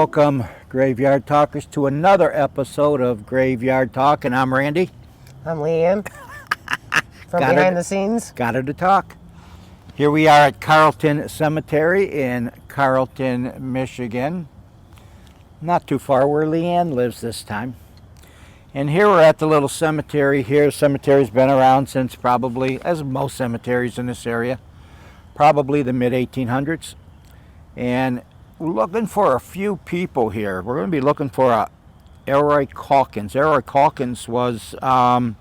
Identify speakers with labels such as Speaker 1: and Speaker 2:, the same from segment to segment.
Speaker 1: Welcome, Graveyard Talkers, to another episode of Graveyard Talk, and I'm Randy.
Speaker 2: I'm Leanne, from behind the scenes.
Speaker 1: Got her to talk. Here we are at Carlton Cemetery in Carlton, Michigan. Not too far where Leanne lives this time. And here we're at the little cemetery here. The cemetery's been around since probably, as most cemeteries in this area, probably the mid-1800s. And we're looking for a few people here. We're going to be looking for Elroy Calkins. Elroy Calkins was in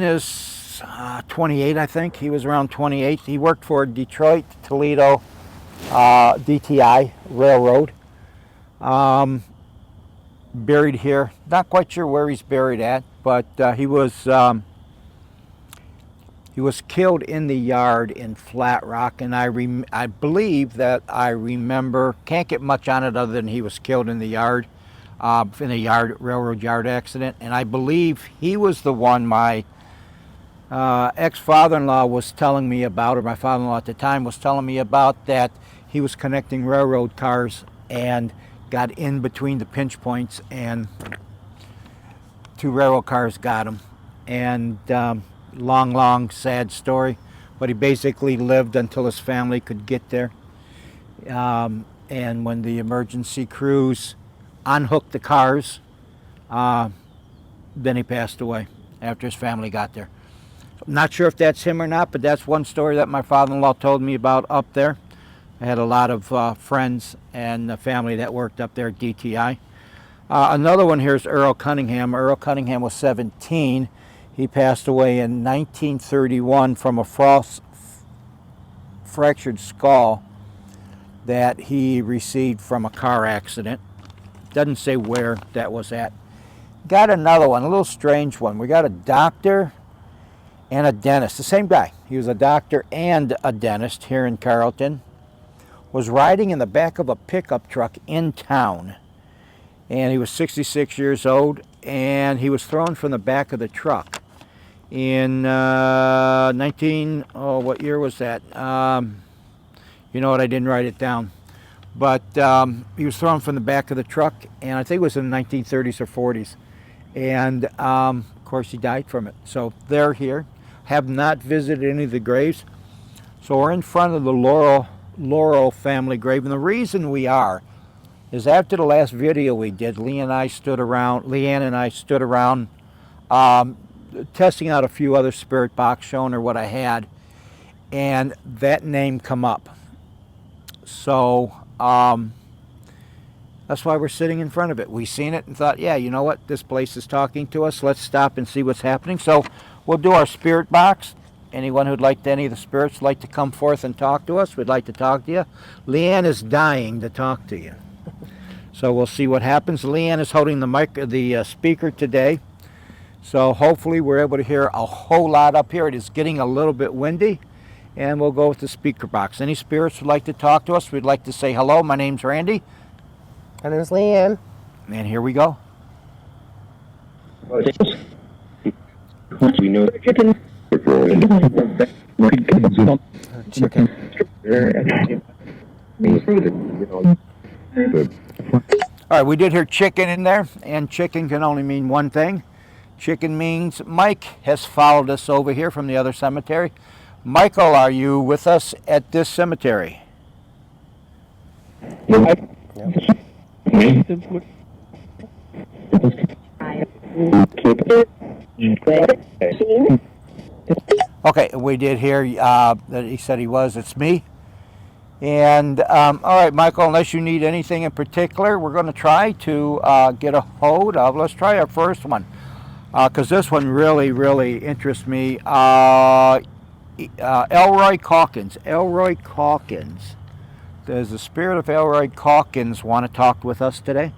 Speaker 1: his 28, I think. He was around 28. He worked for Detroit, Toledo, DTI Railroad. Buried here. Not quite sure where he's buried at, but he was killed in the yard in Flat Rock, and I believe that I remember, can't get much on it other than he was killed in the yard, railroad yard accident, and I believe he was the one my ex-father-in-law was telling me about, or my father-in-law at the time was telling me about, that he was connecting railroad cars and got in between the pinch points, and two railroad cars got him. And long, sad story, but he basically lived until his family could get there. And when the emergency crews unhooked the cars, then he passed away after his family got there. I'm not sure if that's him or not, but that's one story that my father-in-law told me about up there. I had a lot of friends and family that worked up there at DTI. Another one here is Earl Cunningham. Earl Cunningham was 17. He passed away in 1931 from a fractured skull that he received from a car accident. Doesn't say where that was at. Got another one, a little strange one. We got a doctor and a dentist. The same guy. He was a doctor and a dentist here in Carlton. Was riding in the back of a pickup truck in town. And he was 66 years old, and he was thrown from the back of the truck. In what year was that? You know what, I didn't write it down. But he was thrown from the back of the truck, and I think it was in the 1930s or 40s. And of course he died from it. So they're here. Have not visited any of the graves. So we're in front of the Laurel family grave. And the reason we are is after the last video we did, Leanne and I stood around testing out a few other spirit box, showing her what I had, and that name come up. So that's why we're sitting in front of it. We seen it and thought, yeah, you know what, this place is talking to us. Let's stop and see what's happening. So we'll do our spirit box. Anyone who'd like to, any of the spirits like to come forth and talk to us, we'd like to talk to you. Leanne is dying to talk to you. So we'll see what happens. Leanne is holding the speaker today. So hopefully we're able to hear a whole lot up here. It is getting a little bit windy, and we'll go with the speaker box. Any spirits would like to talk to us, we'd like to say hello. My name's Randy.
Speaker 2: My name's Leanne.
Speaker 1: And here we go.
Speaker 3: We know chicken.
Speaker 2: Chicken.
Speaker 1: All right, we did hear chicken in there, and chicken can only mean one thing. Chicken means Mike has followed us over here from the other cemetery. Michael, are you with us at this cemetery? Okay, we did hear that he said he was. It's me. And all right, Michael, unless you need anything in particular, we're going to try to get a hold of. Let's try our first one, because this one really interests me. Elroy Calkins. Elroy Calkins. Does the spirit of Elroy Calkins want to talk with us today?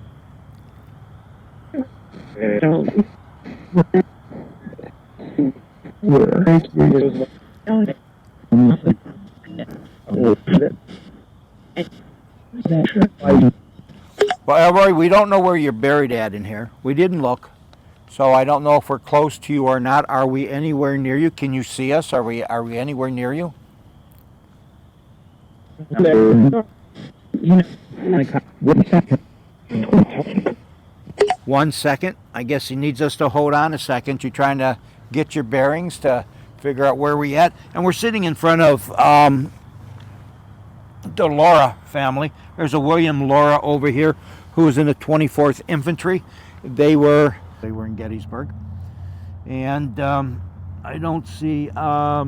Speaker 1: Well, Elroy, we don't know where you're buried at in here. We didn't look. So I don't know if we're close to you or not. Are we anywhere near you? Can you see us? Are we anywhere near you? 1 second. I guess he needs us to hold on a second. You're trying to get your bearings to figure out where we at. And we're sitting in front of the Laura family. There's a William Laura over here who was in the 24th Infantry. They were in Gettysburg. And I don't see a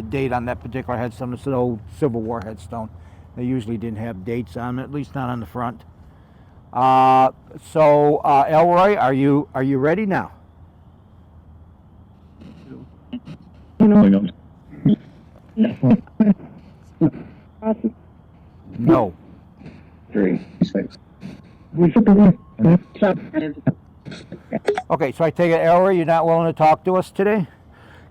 Speaker 1: date on that particular headstone. It's an old Civil War headstone. They usually didn't have dates on it, at least not on the front. So Elroy, are you ready now? No.
Speaker 3: 3, 6.
Speaker 1: Okay, so I take it, Elroy, you're not willing to talk to us today?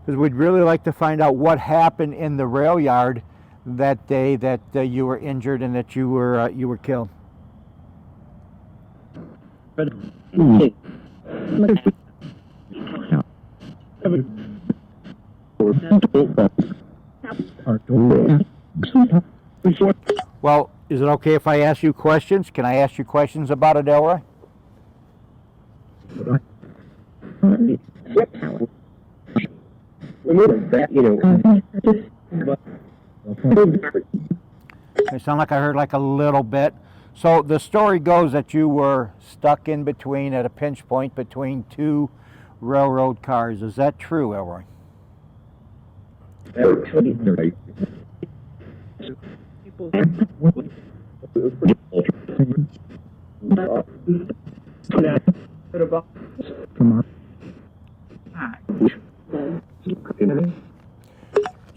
Speaker 1: Because we'd really like to find out what happened in the rail yard that day that you were injured and that you were killed. Well, is it okay if I ask you questions? Can I ask you questions about it, Elroy? It sounded like I heard like a little bit. So the story goes that you were stuck in between at a pinch point between two railroad cars. Is that true, Elroy?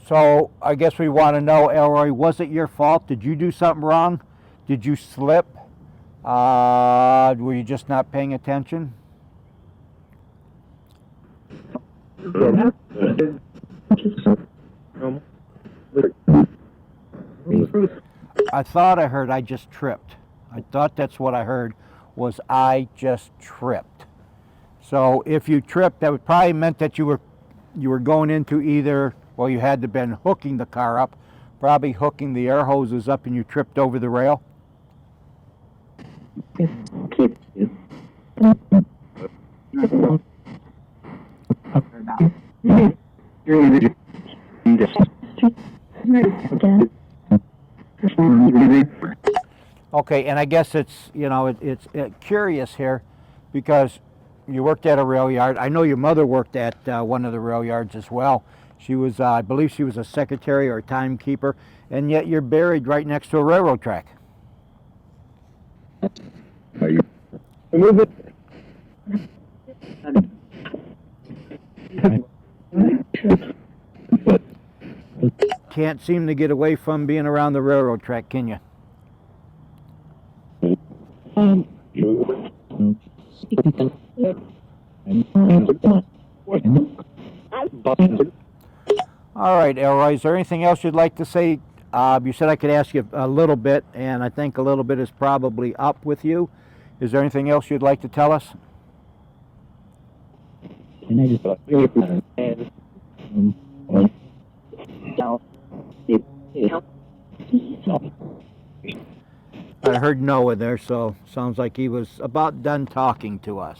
Speaker 1: So I guess we want to know, Elroy, was it your fault? Did you do something wrong? Did you slip? Were you just not paying attention? I thought I heard I just tripped. I thought that's what I heard was I just tripped. So if you tripped, that would probably meant that you were going into either, well, you had to have been hooking the car up, probably hooking the air hoses up, and you tripped over the rail. Okay, and I guess it's, it's curious here because you worked at a rail yard. I know your mother worked at one of the rail yards as well. She was, I believe she was a secretary or a timekeeper, and yet you're buried right next to a railroad track. Can't seem to get away from being around the railroad track, can you? All right, Elroy, is there anything else you'd like to say? You said I could ask you a little bit, and I think a little bit is probably up with you. Is there anything else you'd like to tell us? I heard Noah there, so sounds like he was about done talking to us.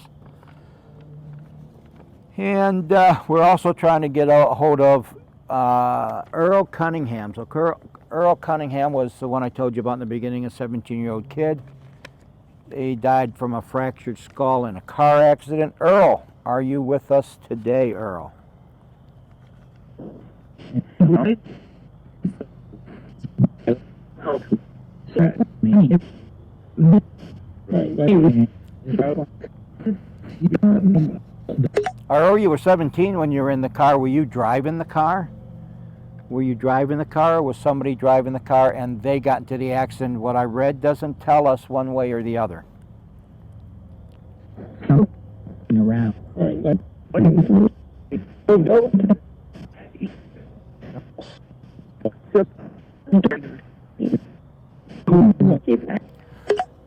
Speaker 1: And we're also trying to get a hold of Earl Cunningham. So Earl Cunningham was the one I told you about in the beginning, a 17-year-old kid. He died from a fractured skull in a car accident. Earl, are you with us today, Earl? Earl, you were 17 when you were in the car. Were you driving the car? Were you driving the car, or was somebody driving the car and they got into the accident? What I read doesn't tell us one way or the other.
Speaker 3: Around.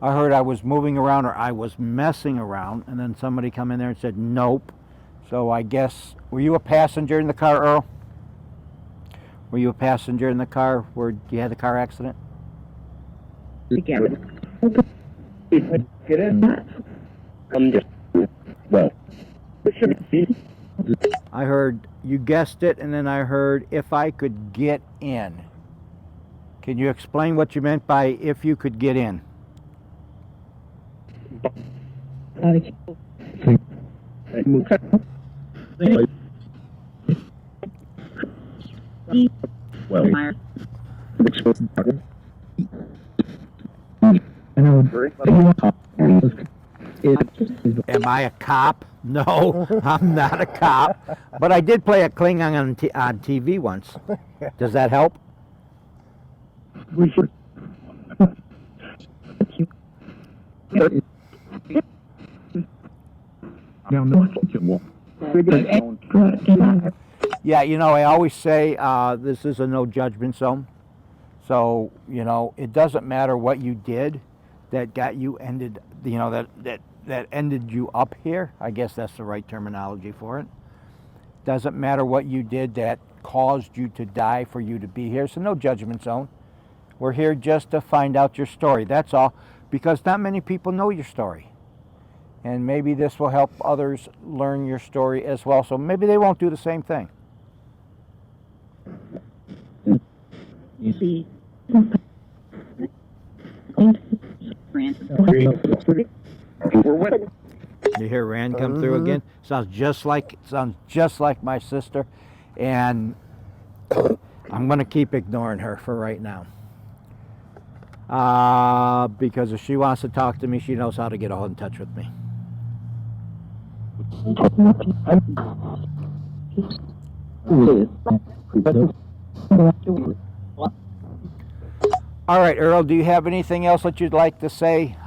Speaker 1: I heard I was moving around or I was messing around, and then somebody come in there and said nope. So I guess, were you a passenger in the car, Earl? Were you a passenger in the car where you had the car accident?
Speaker 3: Together. Get in. Well.
Speaker 1: I heard, you guessed it, and then I heard if I could get in. Can you explain what you meant by if you could get in?
Speaker 3: Well.
Speaker 1: Am I a cop? No, I'm not a cop. But I did play a Klingon on TV once. Does that help? Yeah, you know, I always say this is a no judgment zone. So, you know, it doesn't matter what you did that got you ended, you know, that ended you up here. I guess that's the right terminology for it. Doesn't matter what you did that caused you to die for you to be here. So no judgment zone. We're here just to find out your story. That's all. Because not many people know your story. And maybe this will help others learn your story as well. So maybe they won't do the same thing.
Speaker 3: You see.
Speaker 1: You hear Rand come through again? Sounds just like my sister, and I'm gonna keep ignoring her for right now. Because if she wants to talk to me, she knows how to get in touch with me. All right, Earl, do you have anything else that you'd like to say?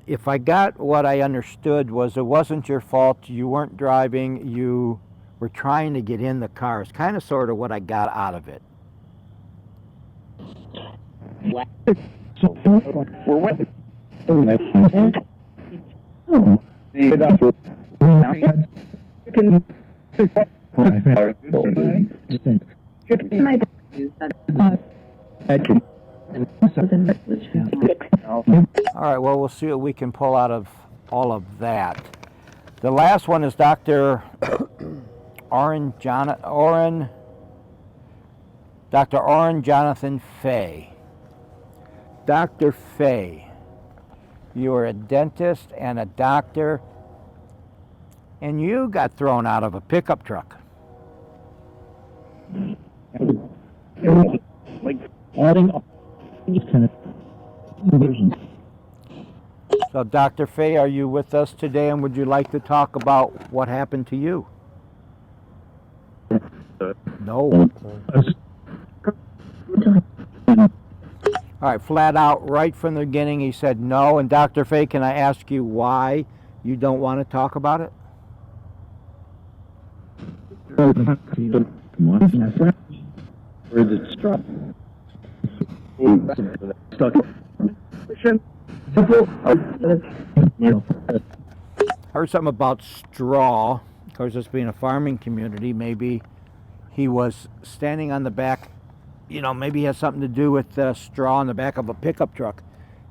Speaker 1: If I got what I understood was it wasn't your fault. You weren't driving. You were trying to get in the car. It's kind of sort of what I got out of it. All right, well, we'll see what we can pull out of all of that. The last one is Dr. Dr. Orrin Jonathan Fay. Dr. Fay, you are a dentist and a doctor, and you got thrown out of a pickup truck. So, Dr. Fay, are you with us today, and would you like to talk about what happened to you? No. All right, flat out, right from the beginning, he said no. And Dr. Fay, can I ask you why you don't want to talk about it? Heard something about straw. Of course, this being a farming community, maybe he was standing on the back. You know, maybe it has something to do with straw on the back of a pickup truck.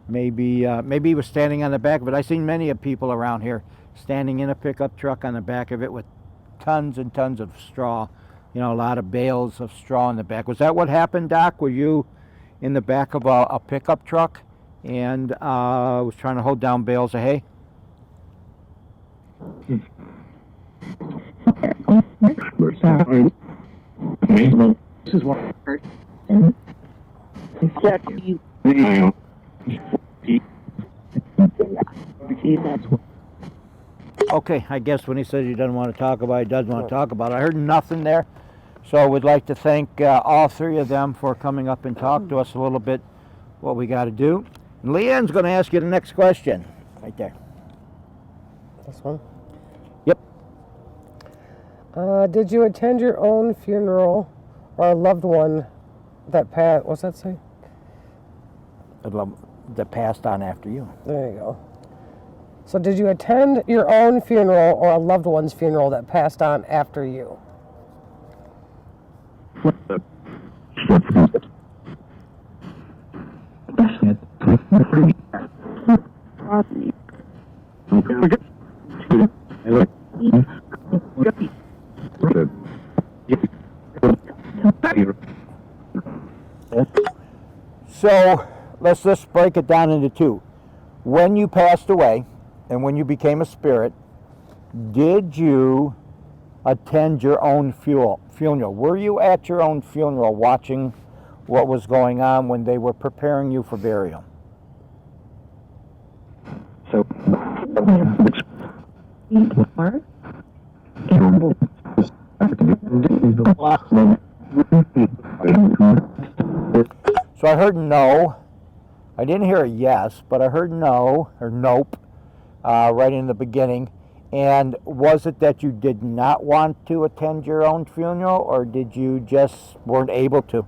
Speaker 1: Maybe he was standing on the back of it. I've seen many of people around here standing in a pickup truck on the back of it with tons and tons of straw. You know, a lot of bales of straw in the back. Was that what happened, Doc? Were you in the back of a pickup truck and was trying to hold down bales of hay?
Speaker 3: This is what.
Speaker 1: Okay, I guess when he says he doesn't want to talk about it, he doesn't want to talk about it. I heard nothing there. So I would like to thank all three of them for coming up and talk to us a little bit what we got to do. And Leanne's going to ask you the next question. Right there.
Speaker 2: This one?
Speaker 1: Yep.
Speaker 2: Did you attend your own funeral or a loved one that passed? What's that say?
Speaker 1: That passed on after you.
Speaker 2: There you go. So did you attend your own funeral or a loved one's funeral that passed on after you?
Speaker 1: So let's just break it down into two. When you passed away and when you became a spirit, did you attend your own funeral? Were you at your own funeral watching what was going on when they were preparing you for burial?
Speaker 3: So,
Speaker 1: So I heard no. I didn't hear a yes, but I heard no or nope right in the beginning. And was it that you did not want to attend your own funeral, or did you just weren't able to?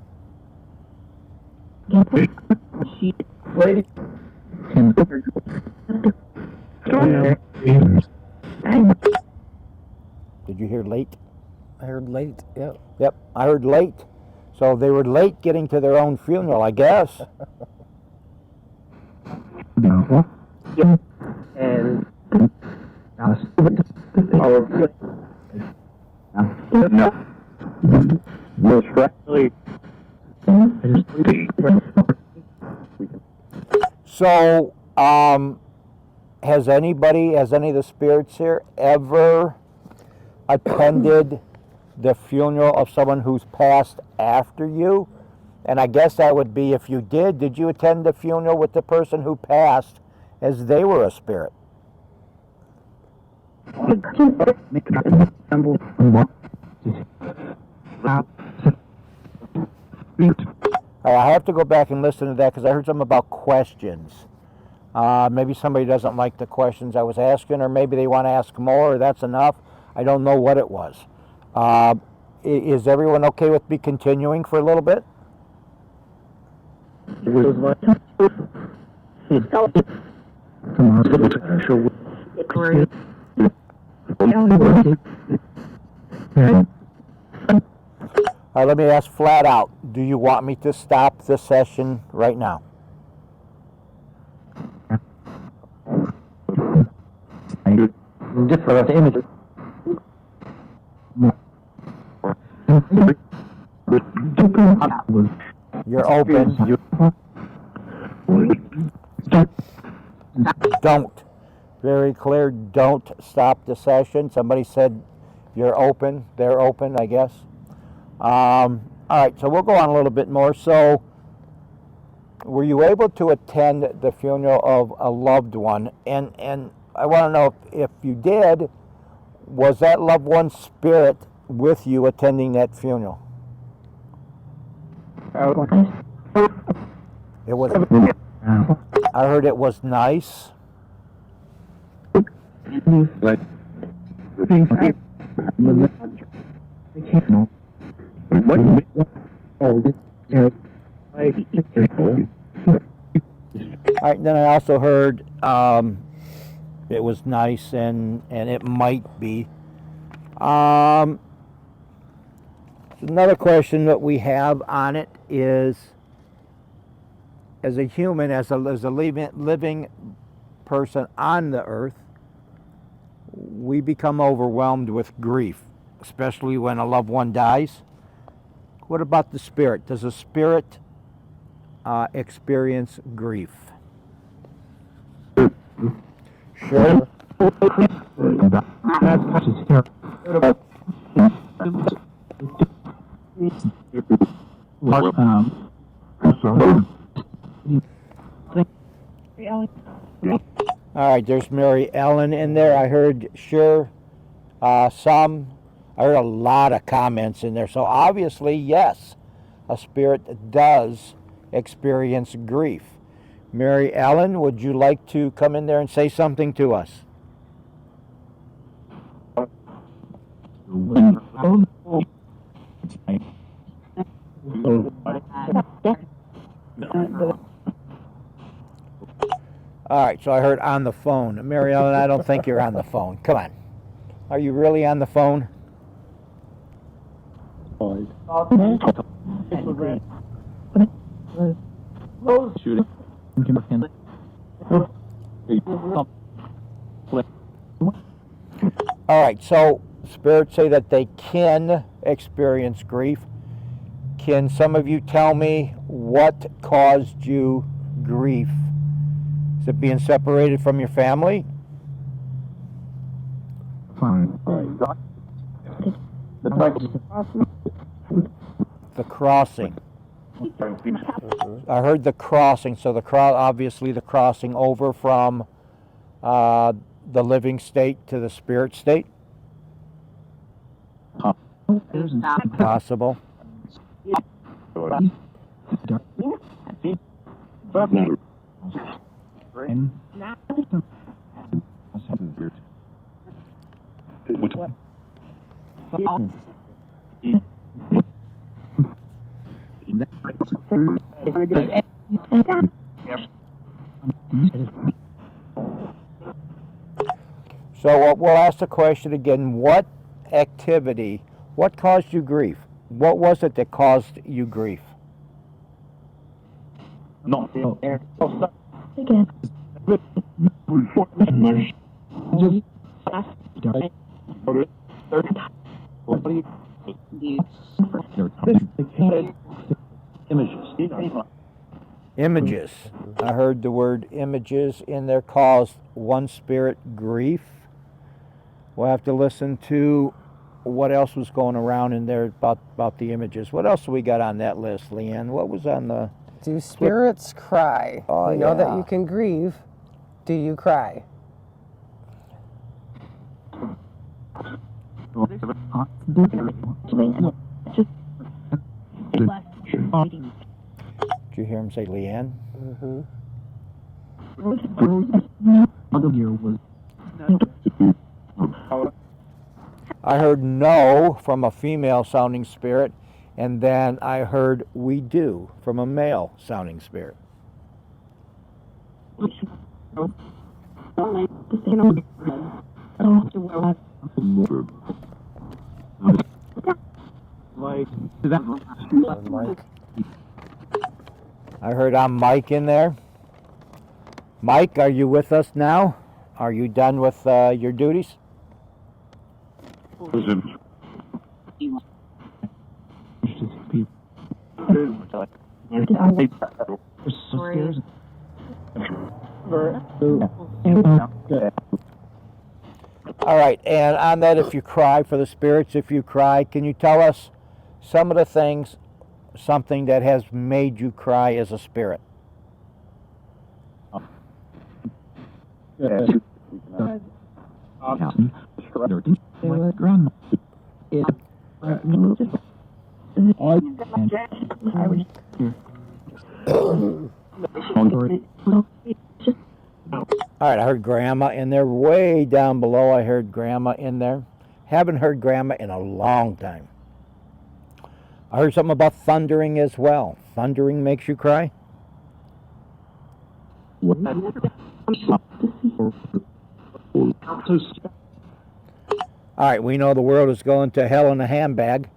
Speaker 1: Did you hear late?
Speaker 2: I heard late. Yeah.
Speaker 1: Yep, I heard late. So they were late getting to their own funeral, I guess.
Speaker 3: and our no. Most likely.
Speaker 1: So, has any of the spirits here ever attended the funeral of someone who's passed after you? And I guess that would be, if you did you attend the funeral with the person who passed as they were a spirit? I have to go back and listen to that because I heard something about questions. Maybe somebody doesn't like the questions I was asking, or maybe they want to ask more, or that's enough. I don't know what it was. Is everyone okay with me continuing for a little bit? All right, let me ask flat out. Do you want me to stop the session right now?
Speaker 3: Different images.
Speaker 1: You're open. Don't. Very clear, don't stop the session. Somebody said you're open. They're open, I guess. All right, so we'll go on a little bit more. So, were you able to attend the funeral of a loved one? And I want to know if you did, was that loved one's spirit with you attending that funeral? It was. I heard it was nice.
Speaker 3: Like,
Speaker 1: All right, then I also heard it was nice, and it might be. Another question that we have on it is, as a human, as a living person on the earth, we become overwhelmed with grief, especially when a loved one dies. What about the spirit? Does a spirit experience grief? Sure. All right, there's Mary Ellen in there. I heard sure, some. I heard a lot of comments in there. So obviously, yes, a spirit does experience grief. Mary Ellen, would you like to come in there and say something to us? All right, so I heard on the phone. Mary Ellen, I don't think you're on the phone. Come on. Are you really on the phone? All right, so spirits say that they can experience grief. Can some of you tell me what caused you grief? Is it being separated from your family? The crossing. I heard the crossing. So obviously the crossing over from the living state to the spirit state. Possible. So we'll ask the question again. What activity, what caused you grief? What was it that caused you grief? Images. I heard the word images in there caused one spirit grief. We'll have to listen to what else was going around in there about the images. What else we got on that list, Leanne? What was on the...
Speaker 2: Do spirits cry?
Speaker 1: Oh,
Speaker 2: we know that
Speaker 1: yeah.
Speaker 2: you can grieve. Do you cry?
Speaker 1: Did you hear him say Leanne?
Speaker 2: Mm-hmm.
Speaker 1: I heard no from a female sounding spirit, and then I heard we do from a male sounding spirit.
Speaker 2: Mike.
Speaker 1: I heard I'm Mike in there. Mike, are you with us now? Are you done with your duties? All right, and on that, if you cry for the spirits, if you cry, can you tell us some of the things, something that has made you cry as a spirit? All right, I heard grandma in there. Way down below, I heard grandma in there. Haven't heard grandma in a long time. I heard something about thundering as well. Thundering makes you cry? All right, we know the world is going to hell in a handbag.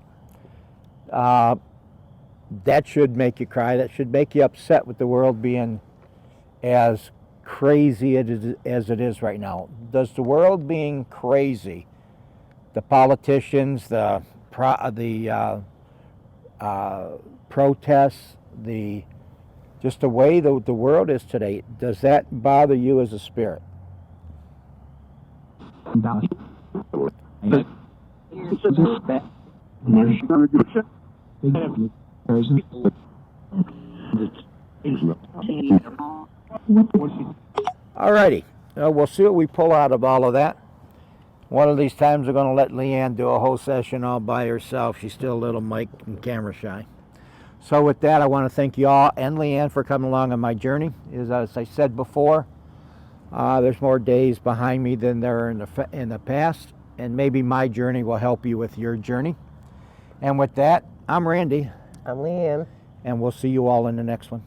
Speaker 1: That should make you cry. That should make you upset with the world being as crazy as it is right now. Does the world being crazy, the politicians, the protests, just the way the world is today, does that bother you as a spirit? Alrighty, we'll see what we pull out of all of that. One of these times we're going to let Leanne do a whole session all by herself. She's still a little mic and camera shy. So with that, I want to thank y'all and Leanne for coming along on my journey. As I said before, there's more days behind me than there are in the past, and maybe my journey will help you with your journey. And with that, I'm Randy.
Speaker 2: I'm Leanne.
Speaker 1: And we'll see you all in the next one.